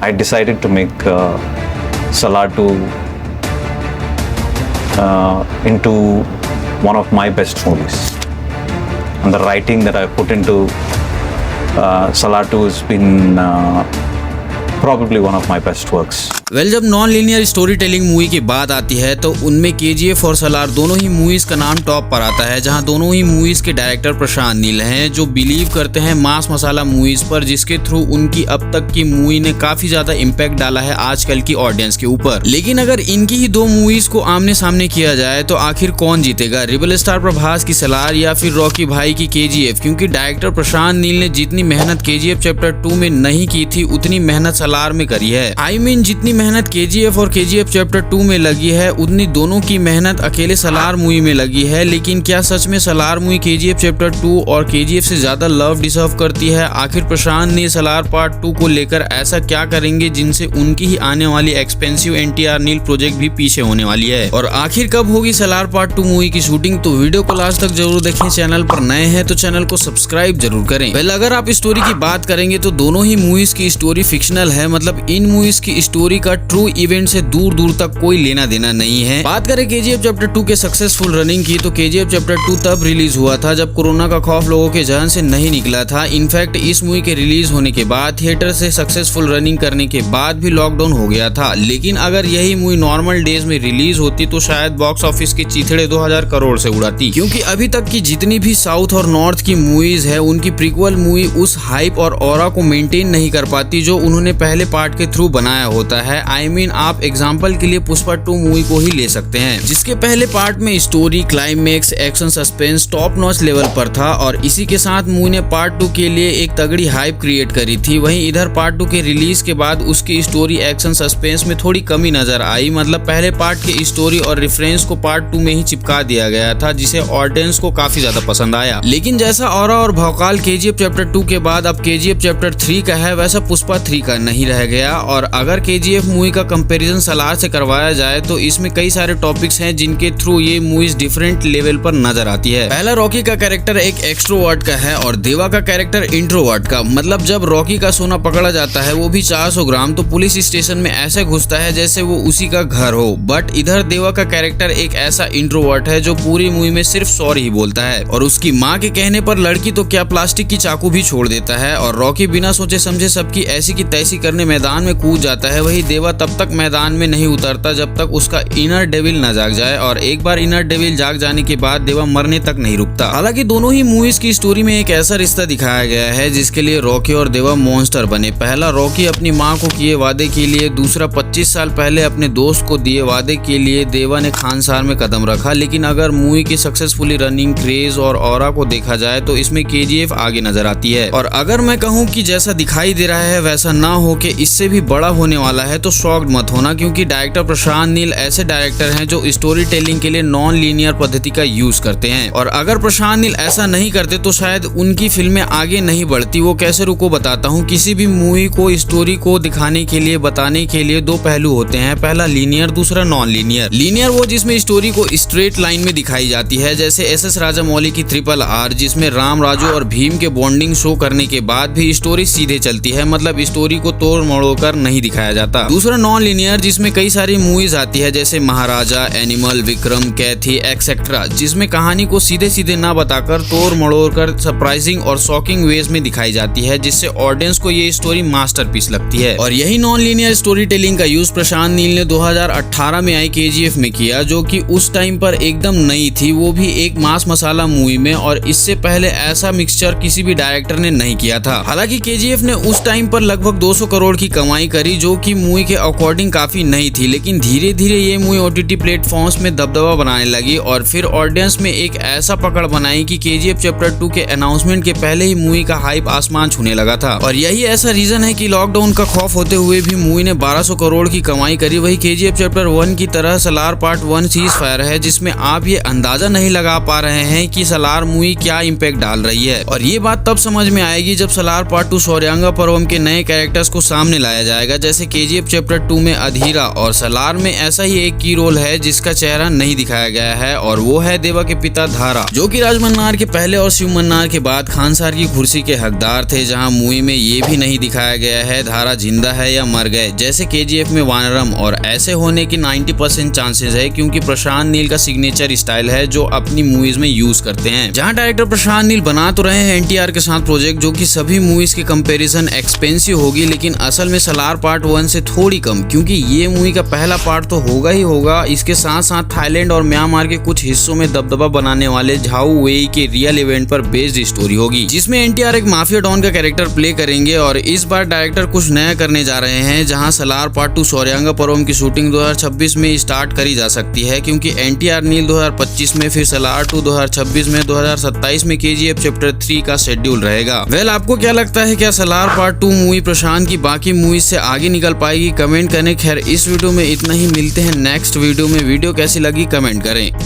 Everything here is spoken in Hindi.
I decided to make Salar 2 into one of my best movies. And the writing that I put into Salar 2 has been probably one of my best works. जब non linear story telling movie की बात आती है तो उनमें केजीएफ और सलार दोनों ही मूवीज का नाम टॉप पर आता है, जहां दोनों ही मूवीज के डायरेक्टर प्रशांत नील हैं, जो बिलीव करते हैं मास मसाला मूवीज पर, जिसके थ्रू उनकी अब तक की मूवी ने काफी ज्यादा इम्पैक्ट डाला है आजकल की ऑडियंस के ऊपर। लेकिन अगर इनकी ही दो मूवीज को आमने सामने किया जाए तो आखिर कौन जीतेगा, रिबल स्टार प्रभास की सलार या फिर रॉकी भाई की केजीएफ? क्योंकि डायरेक्टर प्रशांत नील ने जितनी मेहनत केजीएफ चैप्टर 2 में नहीं की थी उतनी मेहनत सलार में करी है। I mean, जितनी मेहनत केजीएफ और केजीएफ चैप्टर 2 में लगी है उतनी दोनों की मेहनत अकेले सलार मूवी में लगी है। लेकिन क्या सच में सलार मूवी केजीएफ चैप्टर 2 और केजीएफ से ज्यादा लव डिजर्व करती है? आखिर प्रशांत नील सलार पार्ट 2 को लेकर ऐसा क्या करेंगे जिनसे उनकी ही आने वाली एक्सपेंसिव एनटीआर नील प्रोजेक्ट भी पीछे होने वाली है? और आखिर कब होगी सलार पार्ट 2 मूवी की शूटिंग? तो वीडियो को लास्ट तक जरूर देखें। चैनल पर नए हैं तो चैनल को सब्सक्राइब जरूर करें। वेल, अगर आप स्टोरी की बात करेंगे तो दोनों ही मूवीज की स्टोरी फिक्शनल है, मतलब इन मूवीज की स्टोरी का ट्रू इवेंट से दूर दूर तक कोई लेना देना नहीं है। बात करें केजीएफ चैप्टर 2 के सक्सेसफुल रनिंग की तो केजीएफ चैप्टर 2 तब रिलीज हुआ था जब कोरोना का खौफ लोगों के जहन से नहीं निकला था। इनफैक्ट इस मूवी के रिलीज होने के बाद थिएटर से सक्सेसफुल रनिंग करने के बाद भी लॉकडाउन हो गया था। लेकिन अगर यही मूवी नॉर्मल डेज में रिलीज होती तो शायद बॉक्स ऑफिस के चीथड़े 2000 करोड़ से उड़ाती, क्योंकि अभी तक की जितनी भी साउथ और नॉर्थ की मूवीज है उनकी प्रीक्वल मूवी उस हाइप और ऑरा को मेंटेन नहीं कर पाती जो उन्होंने पहले पार्ट के थ्रू बनाया होता है। I mean, आप एग्जाम्पल के लिए पुष्पा 2 मूवी को ही ले सकते हैं, जिसके पहले पार्ट में story, climax, action, suspense top notch level पर था और इसी के साथ मूवी ने पार्ट 2 के लिए एक तगड़ी हाइप क्रिएट करी थी। वहीं इधर पार्ट 2 के रिलीज के बाद उसकी स्टोरी, एक्शन, सस्पेंस में थोड़ी कमी नजर आई। मतलब पहले पार्ट के स्टोरी और रेफरेंस को पार्ट 2 में ही चिपका दिया गया था, जिसे ऑडियंस को काफी ज्यादा पसंद आया। लेकिन जैसा ऑरा और भौकाल केजीएफ चैप्टर 2 के बाद अब केजीएफ चैप्टर 3 का है, वैसा पुष्पा 3 का नहीं रह गया। और अगर केजीएफ मूवी का कंपैरिजन सलार से करवाया जाए तो इसमें कई सारे टॉपिक्स हैं जिनके थ्रू ये मूवीज डिफरेंट लेवल पर नजर आती है। पहला, रॉकी का कैरेक्टर एक एक्सट्रोवर्ट का है और देवा का कैरेक्टर इंट्रोवर्ट का। मतलब जब रॉकी का सोना पकड़ा जाता है, वो भी 400 ग्राम, तो पुलिस स्टेशन में ऐसे घुसता है जैसे वो उसी का घर हो। बट इधर देवा का कैरेक्टर एक ऐसा इंट्रोवर्ट है जो पूरी मूवी में सिर्फ सॉरी ही बोलता है और उसकी माँ के कहने पर लड़की तो क्या प्लास्टिक की चाकू भी छोड़ देता है। और रॉकी बिना सोचे समझे सबकी ऐसी की तैसी करने मैदान में कूद जाता है। वही देवा तब तक मैदान में नहीं उतरता जब तक उसका इनर डेविल न जाग जाए, और एक बार इनर डेविल जाग जाने के बाद देवा मरने तक नहीं रुकता। हालांकि दोनों ही मूवीज की स्टोरी में एक ऐसा रिश्ता दिखाया गया है जिसके लिए रॉकी और देवा मॉन्स्टर बने। पहला, रॉकी अपनी माँ को किए वादे के लिए, दूसरा 25 साल पहले अपने दोस्त को दिए वादे के लिए देवा ने खानसार में कदम रखा। लेकिन अगर मूवी की सक्सेसफुली रनिंग, क्रेज और ऑरा को देखा जाए तो इसमें केजीएफ आगे नजर आती है। और अगर मैं कहूँ कि जैसा दिखाई दे रहा है वैसा ना हो के इससे भी बड़ा होने वाला है तो शॉक्ड मत होना, क्योंकि डायरेक्टर प्रशांत नील ऐसे डायरेक्टर हैं जो स्टोरी टेलिंग के लिए नॉन लीनियर पद्धति का यूज करते हैं। और अगर प्रशांत नील ऐसा नहीं करते तो शायद उनकी फिल्में आगे नहीं बढ़ती। वो कैसे, रुको बताता हूँ। किसी भी मूवी को स्टोरी को दिखाने के लिए, बताने के लिए दो पहलू होते हैं, पहला लीनियर, दूसरा नॉन लीनियर। लीनियर वो जिसमें स्टोरी को स्ट्रेट लाइन में दिखाई जाती है, जैसे एस राजामौली की RRR, जिसमें राम, राजू और भीम के बॉन्डिंग शो करने के बाद भी स्टोरी सीधे चलती है, मतलब स्टोरी को तोड़ मड़ोड़ कर नहीं दिखाया जाता। दूसरा नॉन लीनियर, जिसमें कई सारी मूवीज आती है जैसे महाराजा, एनिमल, विक्रम, कैथी एक्सेट्रा, जिसमें कहानी को सीधे सीधे ना बताकर तोड़ मड़ोड़ कर सरप्राइजिंग और शॉकिंग वेज में दिखाई जाती है, जिससे ऑडियंस को ये स्टोरी मास्टरपीस लगती है। और यही नॉन लीनियर स्टोरी टेलिंग का यूज प्रशांत नील ने 2018 में आई केजीएफ में किया, जो कि उस टाइम पर एकदम नई थी, वो भी एक मास मसाला मूवी में। और इससे पहले ऐसा मिक्सचर किसी भी डायरेक्टर ने नहीं किया था। हालांकि केजीएफ ने उस टाइम पर लगभग 200 करोड़ की कमाई करी, जो कि मूवी के अकॉर्डिंग काफी नहीं थी। लेकिन धीरे धीरे ये मूवी ओटीटी प्लेटफॉर्म्स में दबदबा बनाने लगी और फिर ऑडियंस में एक ऐसा पकड़ बनाई कि केजीएफ चैप्टर 2 के अनाउंसमेंट के पहले ही मूवी का हाइप आसमान छूने लगा था। और यही ऐसा रीजन है कि लॉकडाउन का खौफ होते हुए भी मूवी ने 1200 करोड़ की कमाई करी। वही केजीएफ चैप्टर 1 की तरह सलार पार्ट 1 सीज फायर है, जिसमें आप ये अंदाजा नहीं लगा पा रहे हैं कि सलार मूवी क्या इम्पैक्ट डाल रही है। और ये बात तब समझ में आएगी जब सलार पार्ट 2 शौर्यांगा पर्वम के नए कैरेक्टर्स को सामने लाया जाएगा। जैसे KGF चैप्टर 2 में अधीरा और सलार में ऐसा ही एक की रोल है जिसका चेहरा नहीं दिखाया गया है और वो है देवा के पिता धारा, जो कि राज मन्नार के पहले और शिव मन्नार के बाद खानसार की कुर्सी के हकदार थे। जहां मूवी में ये भी नहीं दिखाया गया है धारा जिंदा है या मर गए जैसे KGF में वानरम, और ऐसे होने की 90% चांसेस है क्योंकि प्रशांत नील का सिग्नेचर स्टाइल है जो अपनी मूवीज में यूज करते हैं। जहां डायरेक्टर प्रशांत नील बना तो रहे हैं NTR के साथ प्रोजेक्ट जो कि सभी मूवीज के कंपैरिजन एक्सपेंसिव होगी, लेकिन असल में सलार पार्ट 1 से थोड़ी कम, क्योंकि ये मूवी का पहला पार्ट तो होगा ही होगा। इसके साथ साथ थाईलैंड और म्यांमार के कुछ हिस्सों में दबदबा बनाने वाले झाऊ वेई के रियल इवेंट पर बेस्ड स्टोरी होगी, जिसमें NTR एक माफिया डॉन का कैरेक्टर प्ले करेंगे। और इस बार डायरेक्टर कुछ नया करने जा रहे हैं, जहां सलार पार्ट 2 शौर्यांगा पर्वम की शूटिंग 2026 में स्टार्ट करी जा सकती है, क्योंकि NTR नील 2025 में, फिर सलार 2 2026 में, 2027 में KGF चैप्टर 3 का शेड्यूल रहेगा। आपको क्या लगता है, क्या सलार पार्ट 2 मूवी प्रशांत की बाकी मूवीज से आगे निकल पाएगी? कमेंट करें। खैर इस वीडियो में इतना ही, मिलते हैं नेक्स्ट वीडियो में। वीडियो कैसी लगी कमेंट करें।